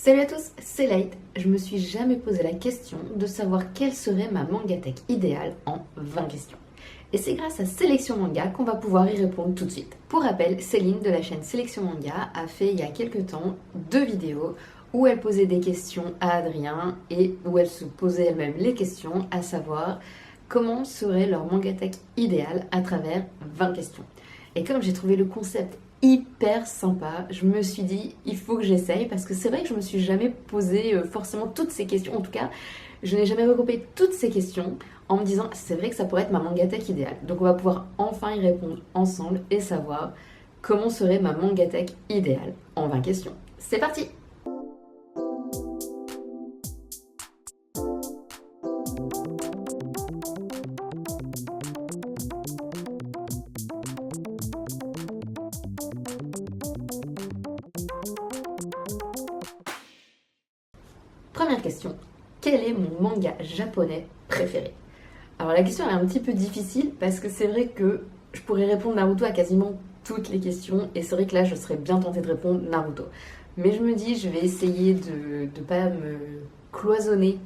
Salut à tous, c'est Light. Je me suis jamais posé la question de savoir quelle serait ma mangatech idéale en 20 questions. Et c'est grâce à Sélection Manga qu'on va pouvoir y répondre tout de suite. Pour rappel, Céline de la chaîne Sélection Manga a fait il y a quelques temps 2 vidéos où elle posait des questions à Adrien et où elle se posait elle-même les questions, à savoir comment serait leur mangatech idéal à travers 20 questions. Et comme j'ai trouvé le concept hyper sympa, je me suis dit il faut que j'essaye, parce que c'est vrai que je me suis jamais posé forcément toutes ces questions. En tout cas, je n'ai jamais regroupé toutes ces questions en me disant c'est vrai que ça pourrait être ma mangatech idéale. Donc on va pouvoir enfin y répondre ensemble et savoir comment serait ma mangatech idéale en 20 questions. C'est parti! Première question, quel est mon manga japonais préféré? Alors la question est un petit peu difficile parce que c'est vrai que je pourrais répondre Naruto à quasiment toutes les questions, et c'est vrai que là je serais bien tentée de répondre Naruto. Mais je me dis je vais essayer de ne pas me cloisonner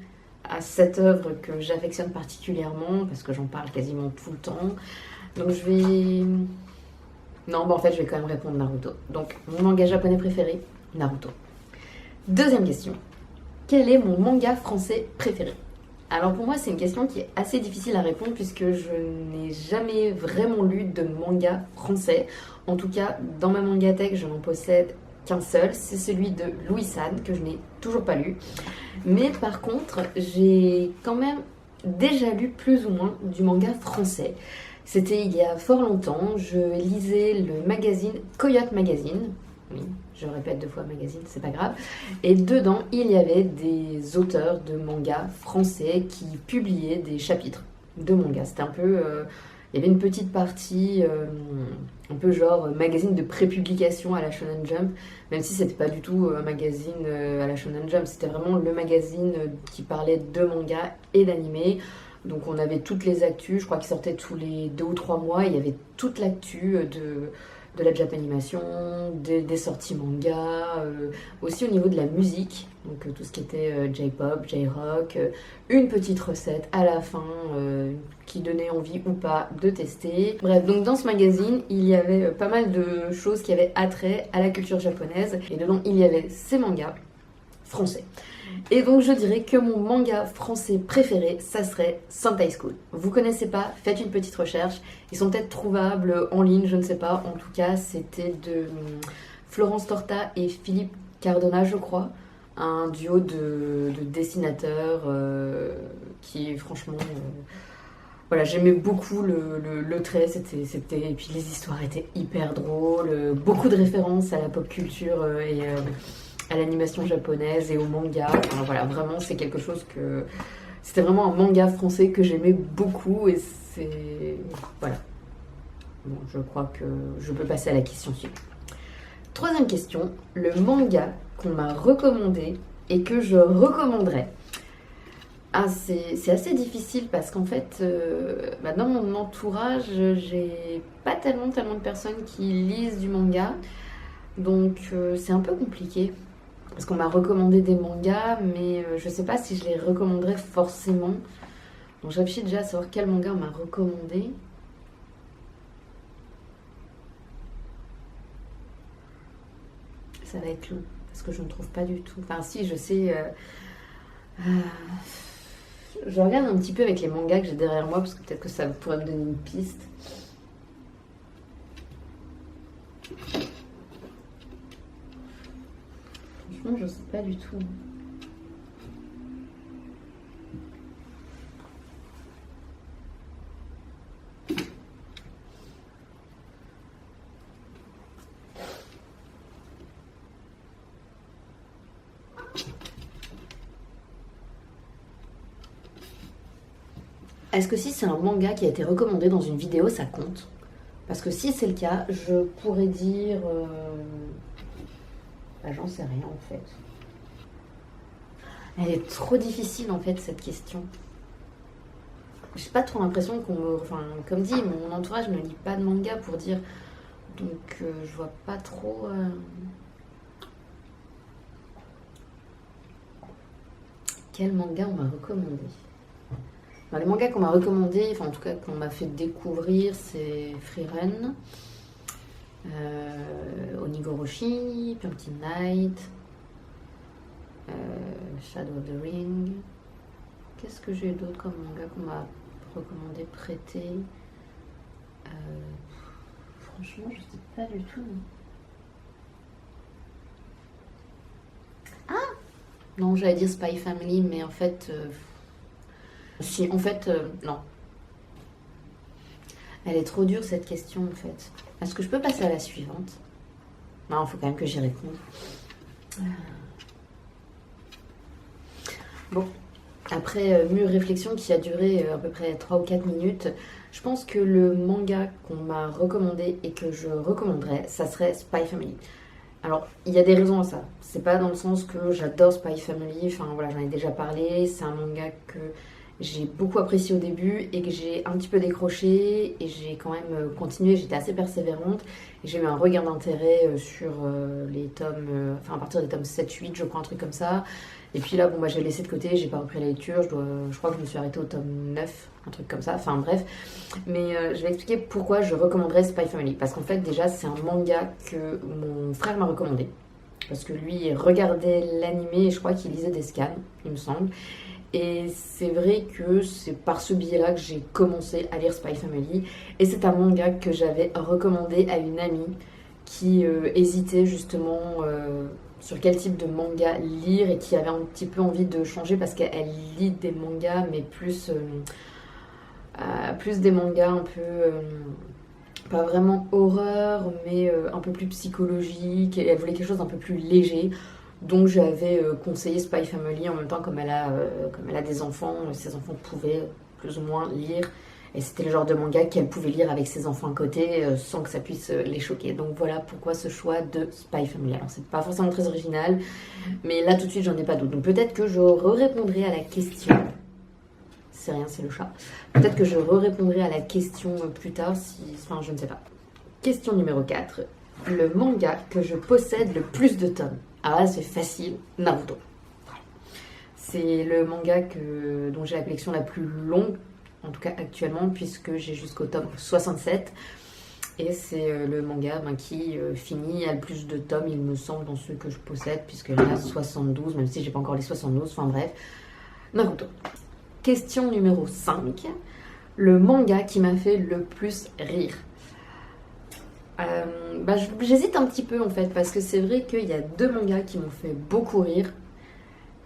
à cette œuvre que j'affectionne particulièrement parce que j'en parle quasiment tout le temps. Donc je vais... Non, en fait je vais quand même répondre Naruto. Donc mon manga japonais préféré, Naruto. Deuxième question. Quel est mon manga français préféré? Alors pour moi c'est une question qui est assez difficile à répondre puisque je n'ai jamais vraiment lu de manga français. En tout cas dans ma mangatech je n'en possède qu'un seul, c'est celui de Louis San que je n'ai toujours pas lu. Mais par contre j'ai quand même déjà lu plus ou moins du manga français. C'était il y a fort longtemps, je lisais le magazine Coyote Magazine. Oui, je répète 2 fois magazine, c'est pas grave. Et dedans, il y avait des auteurs de mangas français qui publiaient des chapitres de mangas. C'était un peu... il y avait une petite partie, un peu genre magazine de prépublication à la Shonen Jump, même si c'était pas du tout un magazine à la Shonen Jump, c'était vraiment le magazine qui parlait de mangas et d'animés. Donc on avait toutes les actus, je crois qu'ils sortaient tous les 2 ou 3 mois, il y avait toute l'actu de la Japanimation, des sorties manga, aussi au niveau de la musique, donc tout ce qui était J-pop, J-rock, une petite recette à la fin qui donnait envie ou pas de tester. Bref, donc dans ce magazine, il y avait pas mal de choses qui avaient attrait à la culture japonaise, et dedans il y avait ces mangas français. Et donc je dirais que mon manga français préféré, ça serait Sentai School. Vous connaissez pas, faites une petite recherche. Ils sont peut-être trouvables en ligne, je ne sais pas. En tout cas, c'était de Florence Torta et Philippe Cardona, je crois. Un duo de dessinateurs qui, franchement... voilà, j'aimais beaucoup le trait, et puis les histoires étaient hyper drôles. Beaucoup de références à la pop culture et... à l'animation japonaise et au manga. Enfin, voilà, vraiment, c'est quelque chose que... C'était vraiment un manga français que j'aimais beaucoup, et c'est... Voilà. Bon, je crois que je peux passer à la question suivante. Troisième question, le manga qu'on m'a recommandé et que je recommanderais. Ah, c'est assez difficile parce qu'en fait, dans mon entourage, j'ai pas tellement de personnes qui lisent du manga. Donc c'est un peu compliqué. Parce qu'on m'a recommandé des mangas, mais je sais pas si je les recommanderais forcément. Donc je réfléchis déjà à savoir quel manga on m'a recommandé. Ça va être long, parce que je ne trouve pas du tout. Enfin si, je sais... je regarde un petit peu avec les mangas que j'ai derrière moi, parce que peut-être que ça pourrait me donner une piste. Franchement, je sais pas du tout. Est-ce que si c'est un manga qui a été recommandé dans une vidéo, ça compte? Parce que si c'est le cas, je pourrais dire... j'en sais rien en fait. Elle est trop difficile en fait cette question. J'ai pas trop l'impression qu'on me... Enfin, comme dit, mon entourage ne lit pas de manga pour dire. Donc je vois pas trop... Quel manga on m'a recommandé? Alors, les mangas qu'on m'a recommandé, enfin en tout cas qu'on m'a fait découvrir, c'est Frieren, Onigoroshi, Pumpkin Night, Shadow of the Ring. Qu'est-ce que j'ai d'autre comme manga qu'on m'a recommandé, prêté? Franchement, je sais pas du tout. Ah non, j'allais dire Spy Family, mais en fait... si, en fait, non. Elle est trop dure cette question en fait. Est-ce que je peux passer à la suivante? Non, il faut quand même que j'y réponde. Bon, après mûre réflexion qui a duré à peu près 3 ou 4 minutes, je pense que le manga qu'on m'a recommandé et que je recommanderais, ça serait Spy Family. Alors, il y a des raisons à ça. C'est pas dans le sens que j'adore Spy Family, enfin voilà, j'en ai déjà parlé, c'est un manga que j'ai beaucoup apprécié au début et que j'ai un petit peu décroché et j'ai quand même continué, j'étais assez persévérante et j'ai eu un regain d'intérêt sur les tomes, enfin à partir des tomes 7-8 je crois, un truc comme ça. Et puis là, bon bah j'ai laissé de côté, j'ai pas repris la lecture, je crois que je me suis arrêtée au tome 9, un truc comme ça, enfin bref. Mais je vais expliquer pourquoi je recommanderais Spy Family. Parce qu'en fait déjà c'est un manga que mon frère m'a recommandé. Parce que lui il regardait l'animé et je crois qu'il lisait des scans, il me semble. Et c'est vrai que c'est par ce biais-là que j'ai commencé à lire Spy Family. Et c'est un manga que j'avais recommandé à une amie qui hésitait justement sur quel type de manga lire et qui avait un petit peu envie de changer parce qu'elle lit des mangas, mais plus des mangas un peu... pas vraiment horreur, mais un peu plus psychologique. Et elle voulait quelque chose d'un peu plus léger. Donc j'avais conseillé Spy Family en même temps, comme elle a des enfants, ses enfants pouvaient plus ou moins lire. Et c'était le genre de manga qu'elle pouvait lire avec ses enfants à côté sans que ça puisse les choquer. Donc voilà pourquoi ce choix de Spy Family. Alors c'est pas forcément très original, mais là tout de suite j'en ai pas d'autre. Donc peut-être que je répondrai à la question. C'est rien, c'est le chat. Peut-être que je répondrai à la question plus tard, enfin je ne sais pas. Question numéro 4. Le manga que je possède le plus de tomes. Alors là, c'est facile, Naruto. C'est le manga dont j'ai la collection la plus longue, en tout cas actuellement, puisque j'ai jusqu'au tome 67. Et c'est le manga qui finit à le plus de tomes, il me semble, dans ceux que je possède, puisqu'il y en a 72, même si j'ai pas encore les 72, enfin bref. Naruto. Question numéro 5. Le manga qui m'a fait le plus rire. J'hésite un petit peu en fait parce que c'est vrai qu'il y a 2 mangas qui m'ont fait beaucoup rire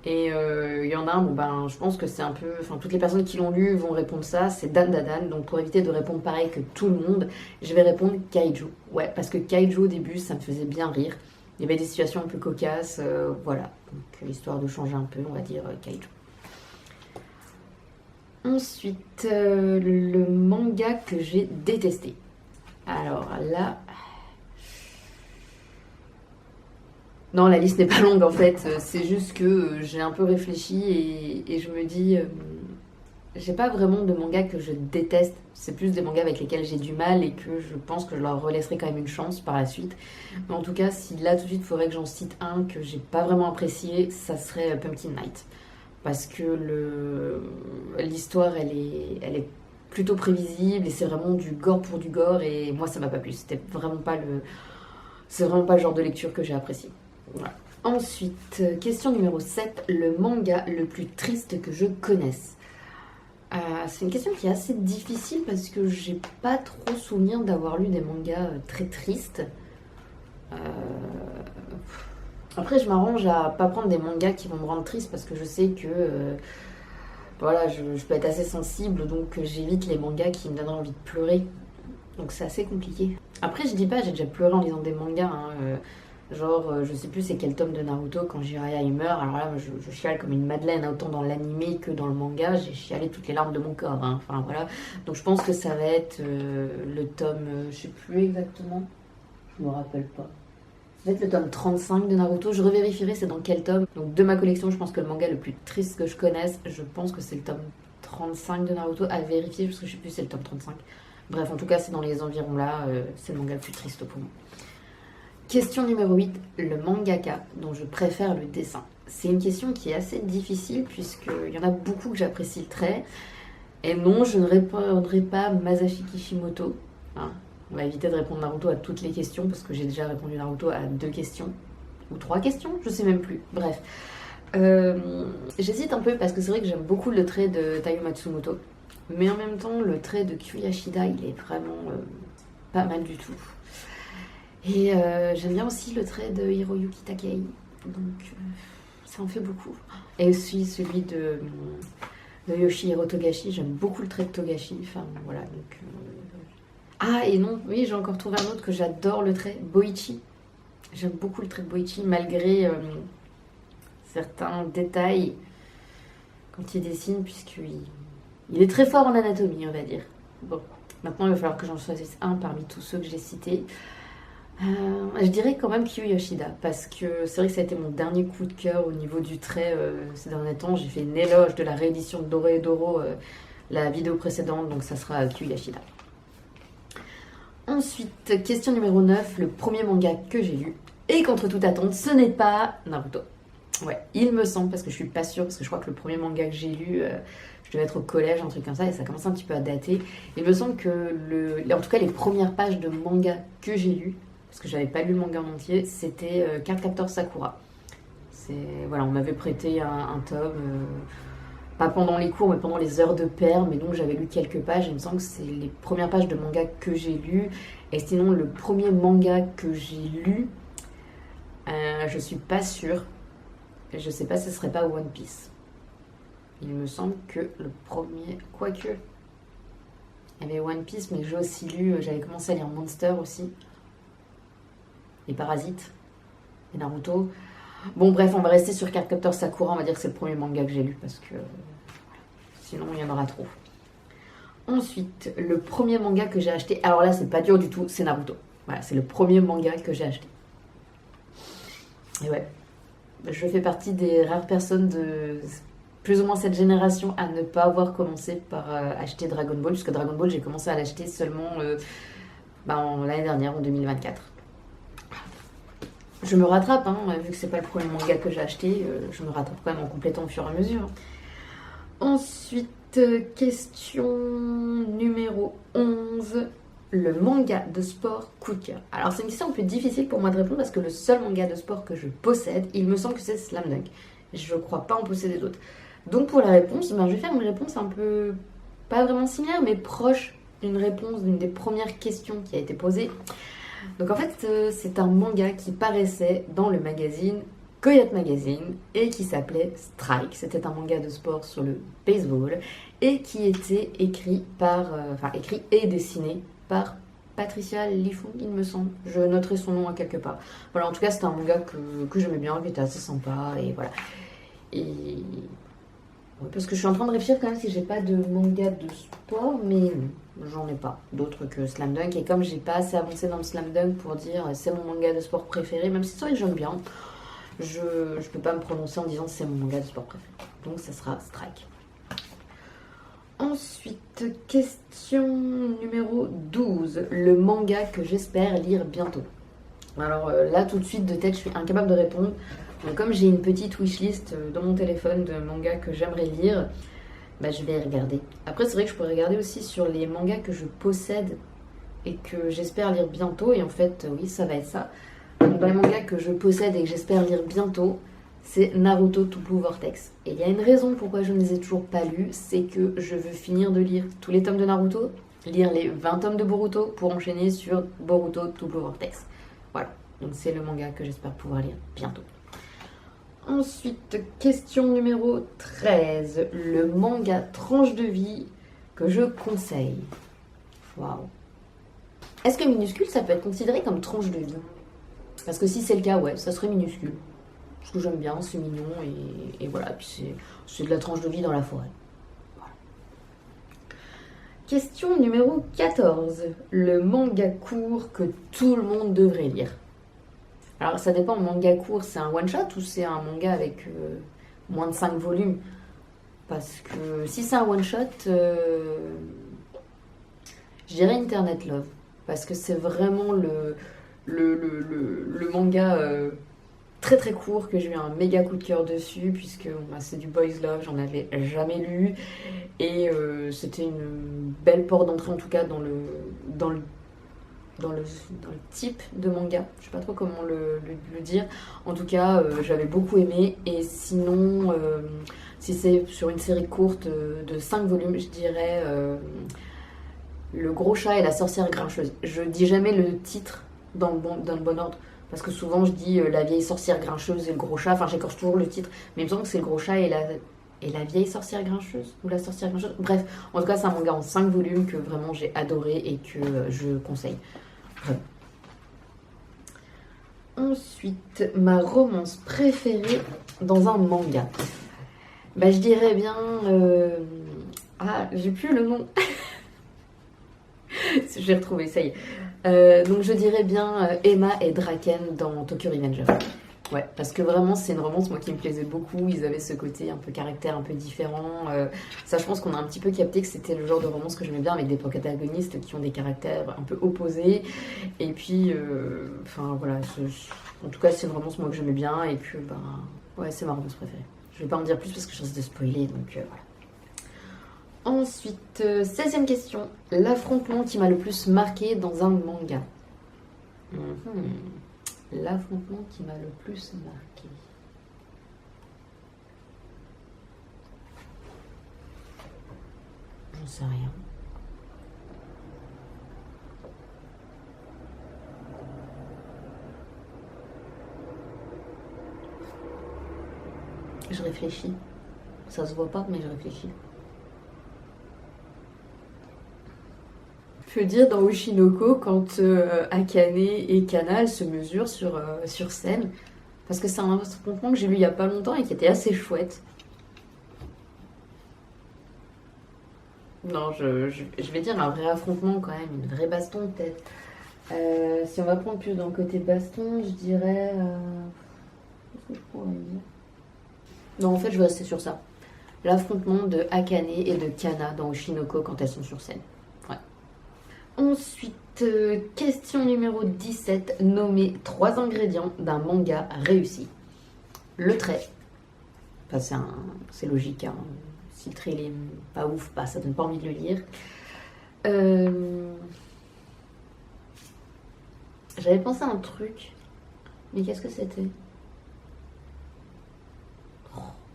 et il y en a un, je pense que c'est un peu, enfin toutes les personnes qui l'ont lu vont répondre ça, c'est Dan Da Dan. Donc pour éviter de répondre pareil que tout le monde, je vais répondre Kaiju. Ouais, parce que Kaiju au début ça me faisait bien rire, il y avait des situations un peu cocasses, voilà, donc histoire de changer un peu, on va dire Kaiju. Ensuite, le manga que j'ai détesté. Alors là... Non, la liste n'est pas longue en fait. C'est juste que j'ai un peu réfléchi et je me dis... j'ai pas vraiment de manga que je déteste. C'est plus des mangas avec lesquels j'ai du mal et que je pense que je leur relaisserai quand même une chance par la suite. Mais en tout cas, si là tout de suite il faudrait que j'en cite un que j'ai pas vraiment apprécié, ça serait Pumpkin Night. Parce que l'histoire, elle est plutôt prévisible et c'est vraiment du gore pour du gore et moi ça m'a pas plu. C'est vraiment pas le genre de lecture que j'ai apprécié. Voilà. Ensuite, question numéro 7, le manga le plus triste que je connaisse. C'est une question qui est assez difficile parce que j'ai pas trop souvenir d'avoir lu des mangas très tristes. Après, je m'arrange à pas prendre des mangas qui vont me rendre triste parce que je sais que voilà, je peux être assez sensible, donc j'évite les mangas qui me donneraient envie de pleurer. Donc c'est assez compliqué. Après, je dis pas, j'ai déjà pleuré en lisant des mangas. Genre, je sais plus c'est quel tome de Naruto quand Jiraiya il meurt. Alors là, je chiale comme une madeleine, autant dans l'animé que dans le manga. J'ai chialé toutes les larmes de mon corps. Enfin voilà. Donc je pense que ça va être le tome, je sais plus exactement. Je me rappelle pas. Ça va être le tome 35 de Naruto. Je revérifierai c'est dans quel tome. Donc de ma collection, je pense que le manga le plus triste que je connaisse, je pense que c'est le tome 35 de Naruto. À vérifier parce que je sais plus c'est le tome 35. Bref, en tout cas, c'est dans les environs là. C'est le manga le plus triste pour moi. Question numéro 8, le mangaka dont je préfère le dessin. c'est une question qui est assez difficile puisqu'il y en a beaucoup que j'apprécie le trait. Et non, je ne répondrai pas Masashi Kishimoto. Hein. On va éviter de répondre Naruto à toutes les questions parce que j'ai déjà répondu Naruto à 2 questions. Ou 3 questions, je sais même plus. Bref. J'hésite un peu parce que c'est vrai que j'aime beaucoup le trait de Taiyo Matsumoto. Mais en même temps, le trait de Kyuyashida, il est vraiment pas mal du tout. Et j'aime bien aussi le trait de Hiroyuki Takei. Donc ça en fait beaucoup. Et aussi celui de Yoshihiro Togashi. J'aime beaucoup le trait de Togashi. Enfin voilà. Donc, Ah et non, oui, j'ai encore trouvé un autre que j'adore le trait. Boichi. J'aime beaucoup le trait de Boichi malgré certains détails quand il dessine, puisqu'il est très fort en anatomie, on va dire. Bon, maintenant il va falloir que j'en choisisse un parmi tous ceux que j'ai cités. Je dirais quand même Kyuyashida, parce que c'est vrai que ça a été mon dernier coup de cœur au niveau du trait ces derniers temps. J'ai fait une éloge de la réédition de Doro la vidéo précédente, donc ça sera Kyuyashida. Ensuite, question numéro 9, le premier manga que j'ai lu, et contre toute attente, ce n'est pas Naruto. Ouais, il me semble, parce que je suis pas sûre, parce que je crois que le premier manga que j'ai lu, je devais être au collège, un truc comme ça, et ça commence un petit peu à dater. Il me semble que, en tout cas, les premières pages de manga que j'ai lu, parce que j'avais pas lu le manga en entier, c'était Cardcaptor Sakura. Voilà, on m'avait prêté un tome, pas pendant les cours, mais pendant les heures de pair, mais donc j'avais lu quelques pages, et il me semble que c'est les premières pages de manga que j'ai lu. Et sinon, le premier manga que j'ai lu, je suis pas sûre. Je sais pas si ce serait pas One Piece. Il me semble que le premier... Quoique... Il y avait One Piece, mais j'ai aussi lu... J'avais commencé à lire Monster aussi. Et Parasite. Et Naruto. Bon, bref, on va rester sur Cardcaptor Sakura. On va dire que c'est le premier manga que j'ai lu, parce que... Sinon, il y en aura trop. Ensuite, le premier manga que j'ai acheté... Alors là, c'est pas dur du tout, c'est Naruto. Voilà, c'est le premier manga que j'ai acheté. Et ouais... Je fais partie des rares personnes de plus ou moins cette génération à ne pas avoir commencé par acheter Dragon Ball, puisque Dragon Ball, j'ai commencé à l'acheter seulement l'année dernière, en 2024. Je me rattrape, hein, vu que c'est pas le premier manga que j'ai acheté, je me rattrape quand même en complétant au fur et à mesure. Ensuite, question numéro 11. Le manga de sport coup de cœur. Alors c'est une question un peu difficile pour moi de répondre parce que le seul manga de sport que je possède, il me semble que c'est Slam Dunk. Je crois pas en posséder d'autres. Donc pour la réponse, je vais faire une réponse un peu, pas vraiment similaire, mais proche d'une réponse d'une des premières questions qui a été posée. Donc en fait, c'est un manga qui paraissait dans le magazine Coyote Magazine et qui s'appelait Strike. C'était un manga de sport sur le baseball et qui était écrit et dessiné par Patricia Lifung, il me semble. Je noterai son nom à quelque part. Voilà, en tout cas, c'était un manga que j'aimais bien, qui était assez sympa, et voilà. Et... Ouais, parce que je suis en train de réfléchir quand même si j'ai pas de manga de sport, mais j'en ai pas d'autres que Slam Dunk. Et comme j'ai pas assez avancé dans le Slam Dunk pour dire c'est mon manga de sport préféré, même si c'est vrai que j'aime bien, je peux pas me prononcer en disant c'est mon manga de sport préféré. Donc ça sera Strike. Ensuite, question numéro 12. Le manga que j'espère lire bientôt. Alors là, tout de suite, de tête, je suis incapable de répondre. Mais comme j'ai une petite wishlist dans mon téléphone de mangas que j'aimerais lire, je vais regarder. Après, c'est vrai que je pourrais regarder aussi sur les mangas que je possède et que j'espère lire bientôt. Et en fait, oui, ça va être ça. Donc, dans les mangas que je possède et que j'espère lire bientôt, c'est Naruto To Blue Vortex. Et il y a une raison pourquoi je ne les ai toujours pas lus, c'est que je veux finir de lire tous les tomes de Naruto, lire les 20 tomes de Boruto pour enchaîner sur Boruto To Blue Vortex. Voilà, donc c'est le manga que j'espère pouvoir lire bientôt. Ensuite, question numéro 13. Le manga tranche de vie que je conseille. Waouh. Est-ce que minuscule, ça peut être considéré comme tranche de vie? Parce que si c'est le cas, ouais, ça serait minuscule. Parce que j'aime bien, c'est mignon et voilà. Puis c'est de la tranche de vie dans la forêt. Voilà. Question numéro 14. Le manga court que tout le monde devrait lire. Alors ça dépend, manga court, c'est un one-shot ou c'est un manga avec moins de 5 volumes? Parce que si c'est un one-shot, je dirais Internet Love. Parce que c'est vraiment le manga très très court que j'ai eu un méga coup de cœur dessus, puisque bah, c'est du boys love, j'en avais jamais lu, et c'était une belle porte d'entrée en tout cas dans le dans le, dans le type de manga. Je sais pas trop comment le dire. En tout cas, j'avais beaucoup aimé. Et sinon, si c'est sur une série courte de 5 volumes, je dirais Le Gros Chat et la Sorcière Grincheuse. Je dis jamais le titre dans le bon ordre. Parce que souvent je dis La Vieille Sorcière Grincheuse et le Gros Chat. Enfin, j'écorche toujours le titre. Mais il me semble que c'est Le Gros Chat et la Vieille Sorcière Grincheuse. Ou la Sorcière Grincheuse. Bref, en tout cas, c'est un manga en 5 volumes que vraiment j'ai adoré et que je conseille. Ouais. Ensuite, ma romance préférée dans un manga. Bah, je dirais bien. Ah, j'ai plus le nom. J'ai retrouvé, ça y est. Donc, je dirais bien Emma et Draken dans Tokyo Revenger. Ouais, parce que vraiment, c'est une romance, moi, qui me plaisait beaucoup. Ils avaient ce côté un peu caractère, un peu différent. Ça, je pense qu'on a un petit peu capté que c'était le genre de romance que j'aimais bien, avec des protagonistes qui ont des caractères un peu opposés. Et puis, enfin, voilà. En tout cas, c'est une romance, moi, que j'aimais bien. Et que, ben, ouais, c'est ma romance préférée. Je vais pas en dire plus parce que je risque de spoiler, donc voilà. Ensuite, 16e question. L'affrontement qui m'a le plus marqué dans un manga. L'affrontement qui m'a le plus marqué. J'en sais rien. Je réfléchis. Ça se voit pas, mais je réfléchis. Je veux dire, dans Oshinoko, quand Akane et Kana se mesurent sur scène, parce que c'est un affrontement que j'ai lu il y a pas longtemps et qui était assez chouette. Non, je vais dire un vrai affrontement quand même, une vraie baston peut-être. Si on va prendre plus dans le côté baston, je dirais. Qu'est-ce que je pourrais dire? Non, en fait, je vais rester sur ça. L'affrontement de Akane et de Kana dans Oshinoko quand elles sont sur scène. Ouais. Ensuite, question numéro 17. Nommer 3 ingrédients d'un manga réussi. Le trait. Enfin, c'est logique, hein. Si le trait il est pas ouf, bah, ça donne pas envie de le lire. J'avais pensé à un truc, mais qu'est-ce que c'était?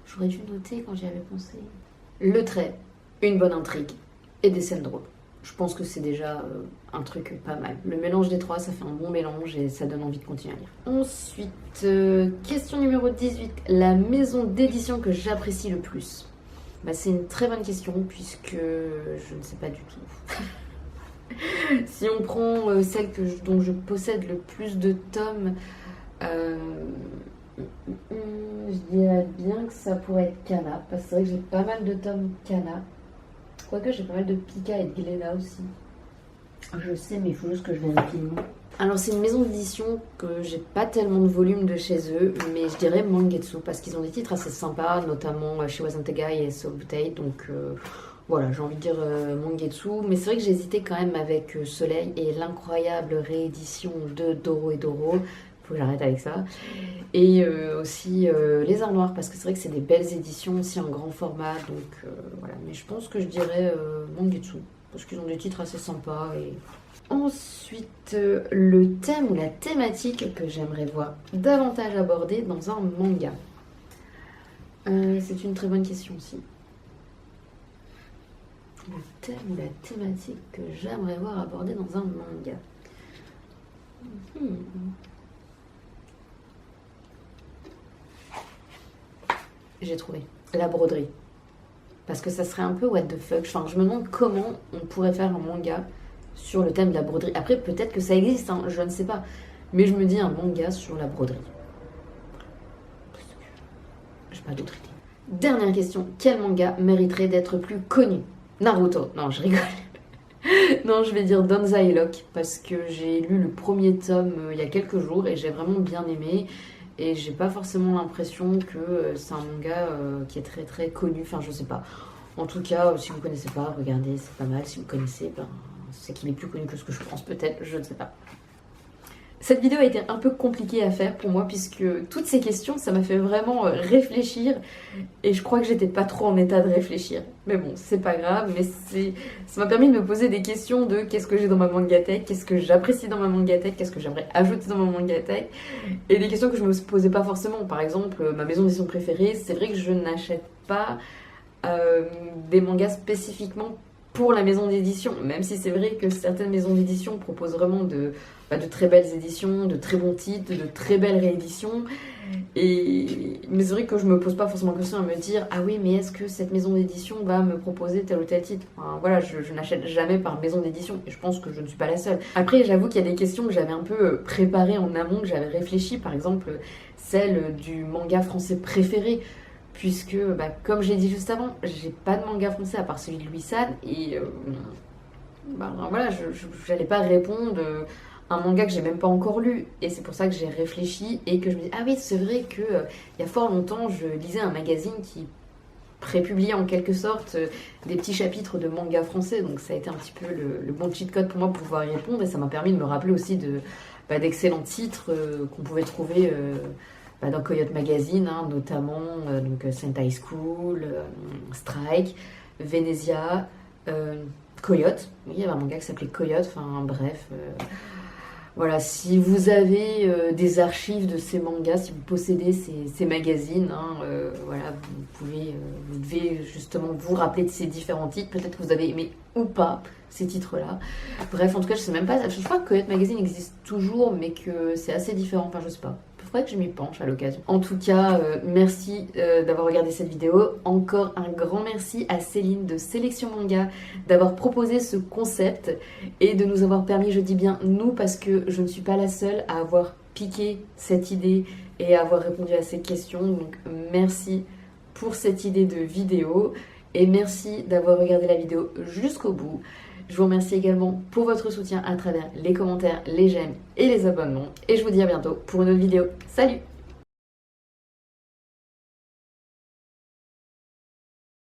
J'aurais dû noter quand j'y avais pensé. Le trait, une bonne intrigue et des scènes drôles. Je pense que c'est déjà un truc pas mal. Le mélange des trois, ça fait un bon mélange et ça donne envie de continuer à lire. Ensuite, question numéro 18. La maison d'édition que j'apprécie le plus. Bah, c'est une très bonne question puisque je ne sais pas du tout. Si on prend celle dont je possède le plus de tomes, je dirais bien que ça pourrait être Kana, parce que c'est vrai que j'ai pas mal de tomes Kana. Quoique j'ai pas mal de Pika et de Glénat aussi. Je sais, mais il faut juste que je vérifie le nom. Alors c'est une maison d'édition que j'ai pas tellement de volumes de chez eux, mais je dirais Mangetsu, parce qu'ils ont des titres assez sympas, notamment chez Wasantegai et Soul Butai, donc voilà, j'ai envie de dire Mangetsu. Mais c'est vrai que j'hésitais quand même avec Soleil et l'incroyable réédition de Doro et Doro. Faut que j'arrête avec ça. Et aussi Les Arts Noirs, parce que c'est vrai que c'est des belles éditions aussi en grand format, donc voilà. Mais je pense que je dirais Mangetsu, parce qu'ils ont des titres assez sympas. Et ensuite, le thème ou la thématique que j'aimerais voir davantage abordée dans un manga. C'est une très bonne question aussi. Le thème ou la thématique que j'aimerais voir abordée dans un manga. J'ai trouvé. La broderie. Parce que ça serait un peu what the fuck. Enfin, je me demande comment on pourrait faire un manga sur le thème de la broderie. Après, peut-être que ça existe, hein, je ne sais pas. Mais je me dis un manga sur la broderie. J'ai pas d'autre idée. Dernière question. Quel manga mériterait d'être plus connu? Naruto. Non, je rigole. Non, je vais dire Danzai Lock. Parce que j'ai lu le premier tome il y a quelques jours et j'ai vraiment bien aimé. Et j'ai pas forcément l'impression que c'est un manga qui est très très connu. Enfin, je sais pas. En tout cas, si vous connaissez pas, regardez, c'est pas mal. Si vous connaissez, ben, c'est qu'il est plus connu que ce que je pense, peut-être. Je ne sais pas. Cette vidéo a été un peu compliquée à faire pour moi puisque toutes ces questions, ça m'a fait vraiment réfléchir et je crois que j'étais pas trop en état de réfléchir. Mais bon, c'est pas grave, mais ça m'a permis de me poser des questions de qu'est-ce que j'ai dans ma mangatech, qu'est-ce que j'apprécie dans ma mangatech, qu'est-ce que j'aimerais ajouter dans ma mangatech et des questions que je me posais pas forcément. Par exemple, ma maison d'édition préférée, c'est vrai que je n'achète pas des mangas spécifiquement pour la maison d'édition, même si c'est vrai que certaines maisons d'édition proposent vraiment de très belles éditions, de très bons titres, de très belles rééditions. Mais c'est vrai que je me pose pas forcément la question à me dire ah oui, mais est-ce que cette maison d'édition va me proposer tel ou tel titre. Enfin, voilà, je n'achète jamais par maison d'édition et je pense que je ne suis pas la seule. Après, j'avoue qu'il y a des questions que j'avais un peu préparées en amont, que j'avais réfléchi, par exemple celle du manga français préféré. Puisque, comme j'ai dit juste avant, j'ai pas de manga français à part celui de Louis San et voilà, je n'allais pas répondre à un manga que j'ai même pas encore lu. Et c'est pour ça que j'ai réfléchi et que je me dis ah oui, c'est vrai que il y a fort longtemps, je lisais un magazine qui prépubliait en quelque sorte des petits chapitres de manga français. Donc ça a été un petit peu le bon cheat code pour moi pour pouvoir y répondre et ça m'a permis de me rappeler aussi d'excellents titres qu'on pouvait trouver. Dans Coyote Magazine, hein, notamment Sentai School, Strike, Venezia, Coyote. Oui, il y avait un manga qui s'appelait Coyote, enfin bref. Voilà, si vous avez des archives de ces mangas, si vous possédez ces magazines, hein, voilà, vous devez justement vous rappeler de ces différents titres. Peut-être que vous avez aimé ou pas ces titres-là. Bref, en tout cas, je sais même pas. Je crois que Coyote Magazine existe toujours, mais que c'est assez différent. Enfin, je sais pas. Faudrait que je m'y penche à l'occasion. En tout cas, merci d'avoir regardé cette vidéo. Encore un grand merci à Céline de Sélection Manga d'avoir proposé ce concept et de nous avoir permis, je dis bien nous, parce que je ne suis pas la seule à avoir piqué cette idée et à avoir répondu à ces questions. Donc merci pour cette idée de vidéo et merci d'avoir regardé la vidéo jusqu'au bout. Je vous remercie également pour votre soutien à travers les commentaires, les j'aime et les abonnements. Et je vous dis à bientôt pour une autre vidéo. Salut!